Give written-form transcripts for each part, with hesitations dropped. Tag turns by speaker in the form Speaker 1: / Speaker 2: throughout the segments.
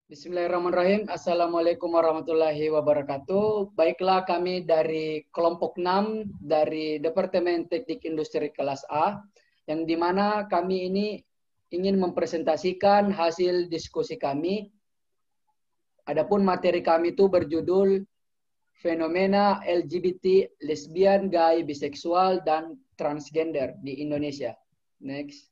Speaker 1: Bismillahirrahmanirrahim. Assalamualaikum warahmatullahi wabarakatuh. Baiklah, kami dari kelompok 6 dari Departemen Teknik Industri kelas A, yang dimana kami ini ingin mempresentasikan hasil diskusi kami. Adapun materi kami itu berjudul Fenomena LGBT, lesbian, gay, biseksual, dan transgender di Indonesia. Next.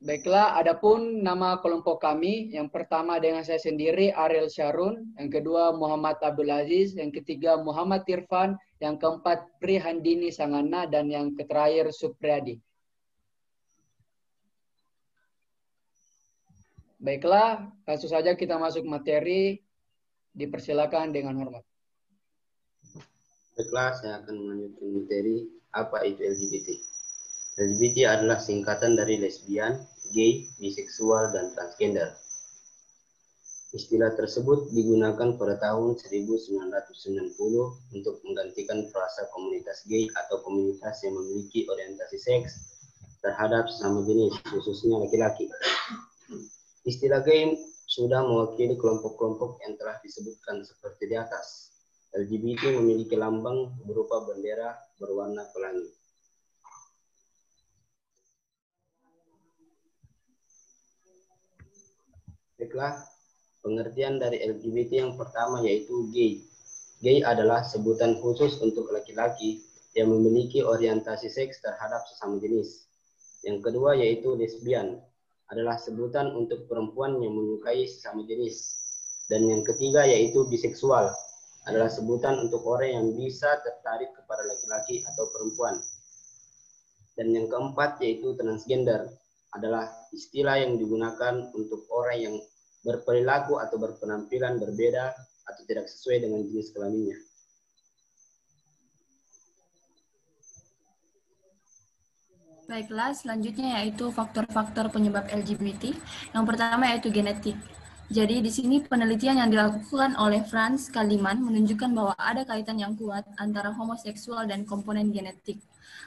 Speaker 1: Baiklah, adapun nama kelompok kami, yang pertama dengan saya sendiri, Ariel Syarun, yang kedua Muhammad Abdul Aziz, yang ketiga Muhammad Irfan, yang keempat Prihandini Sangana, dan yang terakhir Supriyadi. Baiklah, langsung saja kita masuk materi, dipersilakan dengan hormat.
Speaker 2: Baiklah, saya akan melanjutkan materi apa itu LGBT. LGBT adalah singkatan dari lesbian, gay, biseksual, dan transgender. Istilah tersebut digunakan pada tahun 1990 untuk menggantikan frasa komunitas gay atau komunitas yang memiliki orientasi seks terhadap sesama jenis, khususnya laki-laki. Istilah gay sudah mewakili kelompok-kelompok yang telah disebutkan seperti di atas. LGBT memiliki lambang berupa bendera berwarna pelangi. Baiklah, pengertian dari LGBT yang pertama yaitu gay. Gay adalah sebutan khusus untuk laki-laki yang memiliki orientasi seks terhadap sesama jenis. Yang kedua yaitu lesbian, adalah sebutan untuk perempuan yang menyukai sesama jenis. Dan yang ketiga yaitu biseksual, adalah sebutan untuk orang yang bisa tertarik kepada laki-laki atau perempuan. Dan yang keempat yaitu transgender, adalah istilah yang digunakan untuk orang yang berperilaku atau berpenampilan berbeda atau tidak sesuai dengan jenis kelaminnya.
Speaker 3: Baiklah, selanjutnya yaitu faktor-faktor penyebab LGBT. Yang pertama yaitu genetik. Jadi di sini penelitian yang dilakukan oleh Franz Kalimann menunjukkan bahwa ada kaitan yang kuat antara homoseksual dan komponen genetik.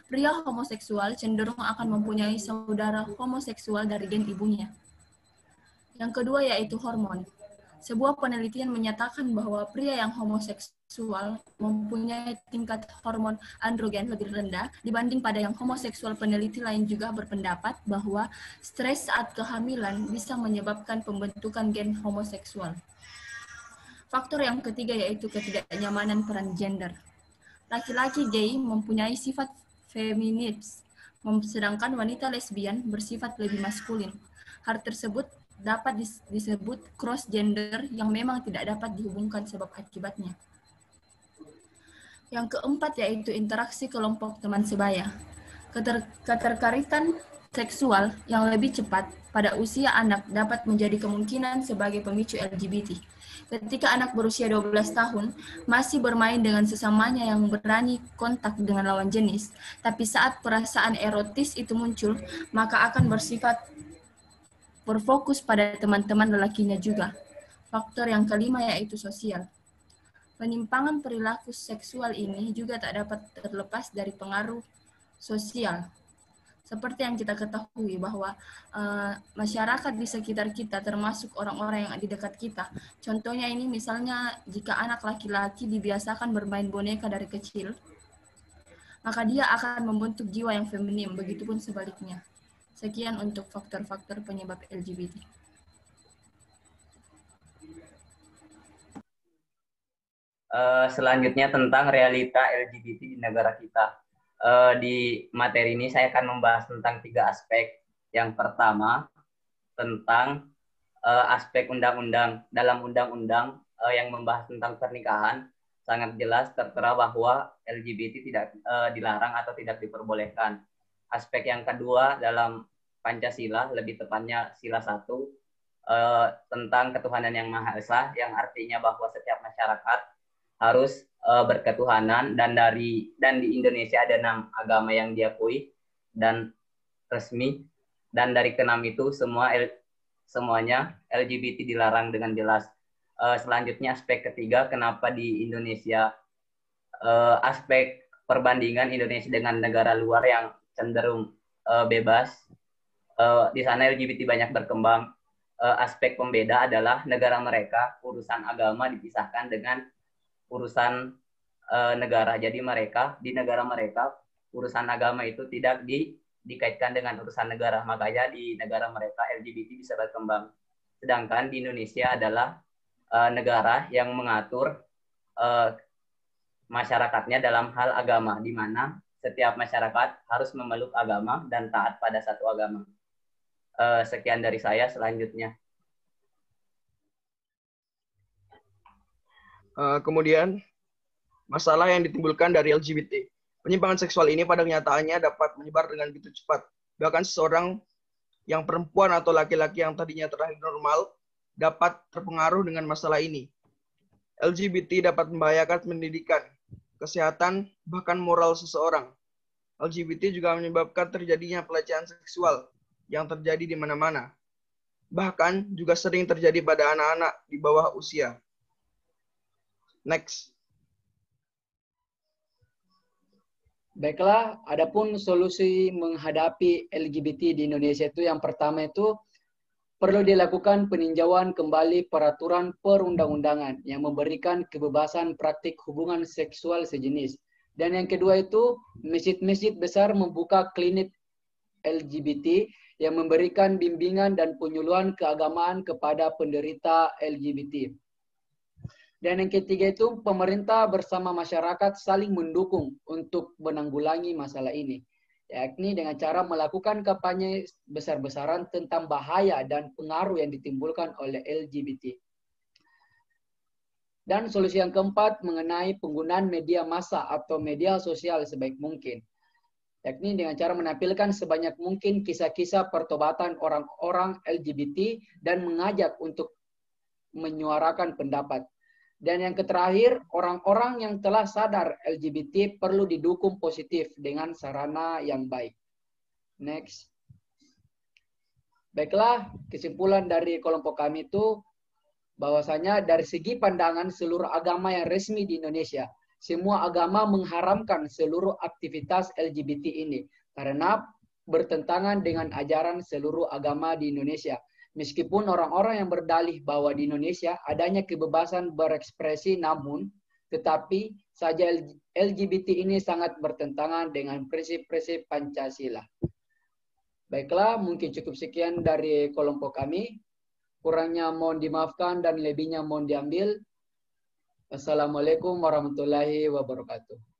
Speaker 3: Pria homoseksual cenderung akan mempunyai saudara homoseksual dari gen ibunya. Yang kedua yaitu hormon. Sebuah penelitian menyatakan bahwa pria yang homoseksual mempunyai tingkat hormon androgen lebih rendah dibanding pada yang homoseksual. Peneliti lain juga berpendapat bahwa stres saat kehamilan bisa menyebabkan pembentukan gen homoseksual. Faktor yang ketiga yaitu ketidaknyamanan peran gender. Laki-laki gay mempunyai sifat feminis, sedangkan wanita lesbian bersifat lebih maskulin. Hal tersebut dapat disebut cross gender yang memang tidak dapat dihubungkan sebab akibatnya. Yang keempat yaitu interaksi kelompok teman sebaya. Keterkaitan seksual yang lebih cepat pada usia anak dapat menjadi kemungkinan sebagai pemicu LGBT. Ketika anak berusia 12 tahun masih bermain dengan sesamanya yang berani kontak dengan lawan jenis, tapi saat perasaan erotis itu muncul, maka akan bersifat berfokus pada teman-teman lelakinya juga. Faktor yang kelima yaitu sosial. Penyimpangan perilaku seksual ini juga tak dapat terlepas dari pengaruh sosial. Seperti yang kita ketahui bahwa masyarakat di sekitar kita termasuk orang-orang yang di dekat kita. Contohnya ini misalnya jika anak laki-laki dibiasakan bermain boneka dari kecil, maka dia akan membentuk jiwa yang feminim, begitupun sebaliknya. Sekian untuk faktor-faktor penyebab LGBT.
Speaker 4: Selanjutnya tentang realita LGBT di negara kita. Di materi ini saya akan membahas tentang 3 aspek. Yang pertama tentang aspek undang-undang. Dalam undang-undang yang membahas tentang pernikahan sangat jelas tertera bahwa LGBT tidak dilarang atau tidak diperbolehkan. Aspek yang kedua dalam Pancasila, lebih tepatnya sila 1, tentang ketuhanan yang Maha Esa, yang artinya bahwa setiap masyarakat harus berketuhanan, dan di Indonesia ada 6 agama yang diakui dan resmi, dan dari ke-6 itu semuanya LGBT dilarang dengan jelas. Selanjutnya aspek ketiga, kenapa di Indonesia aspek perbandingan Indonesia dengan negara luar yang cenderung bebas Di sana LGBT banyak berkembang. Aspek pembeda adalah negara mereka urusan agama dipisahkan dengan urusan negara. Jadi mereka di negara mereka urusan agama itu tidak dikaitkan dengan urusan negara. Makanya di negara mereka LGBT bisa berkembang. Sedangkan di Indonesia adalah negara yang mengatur masyarakatnya dalam hal agama, di mana setiap masyarakat harus memeluk agama dan taat pada satu agama. Sekian dari saya. Selanjutnya.
Speaker 5: Kemudian, masalah yang ditimbulkan dari LGBT. Penyimpangan seksual ini pada kenyataannya dapat menyebar dengan begitu cepat. Bahkan seseorang yang perempuan atau laki-laki yang tadinya terlahir normal dapat terpengaruh dengan masalah ini. LGBT dapat membahayakan pendidikan, kesehatan, bahkan moral seseorang. LGBT juga menyebabkan terjadinya pelecehan seksual yang terjadi di mana-mana. Bahkan juga sering terjadi pada anak-anak di bawah usia. Next.
Speaker 1: Baiklah, adapun solusi menghadapi LGBT di Indonesia itu yang pertama itu perlu dilakukan peninjauan kembali peraturan perundang-undangan yang memberikan kebebasan praktik hubungan seksual sejenis. Dan yang kedua itu masjid-masjid besar membuka klinik LGBT yang memberikan bimbingan dan penyuluhan keagamaan kepada penderita LGBT. Dan yang ketiga itu pemerintah bersama masyarakat saling mendukung untuk menanggulangi masalah ini, yakni dengan cara melakukan kampanye besar-besaran tentang bahaya dan pengaruh yang ditimbulkan oleh LGBT. Dan solusi yang keempat mengenai penggunaan media massa atau media sosial sebaik mungkin, yakni dengan cara menampilkan sebanyak mungkin kisah-kisah pertobatan orang-orang LGBT dan mengajak untuk menyuarakan pendapat. Dan yang terakhir, orang-orang yang telah sadar LGBT perlu didukung positif dengan sarana yang baik. Next. Baiklah, kesimpulan dari kelompok kami itu bahwasanya dari segi pandangan seluruh agama yang resmi di Indonesia, semua agama mengharamkan seluruh aktivitas LGBT ini karena bertentangan dengan ajaran seluruh agama di Indonesia. Meskipun orang-orang yang berdalih bahwa di Indonesia adanya kebebasan berekspresi, namun tetapi saja LGBT ini sangat bertentangan dengan prinsip-prinsip Pancasila. Baiklah, mungkin cukup sekian dari kelompok kami. Kurangnya mohon dimaafkan dan lebihnya mohon diambil. Assalamualaikum warahmatullahi wabarakatuh.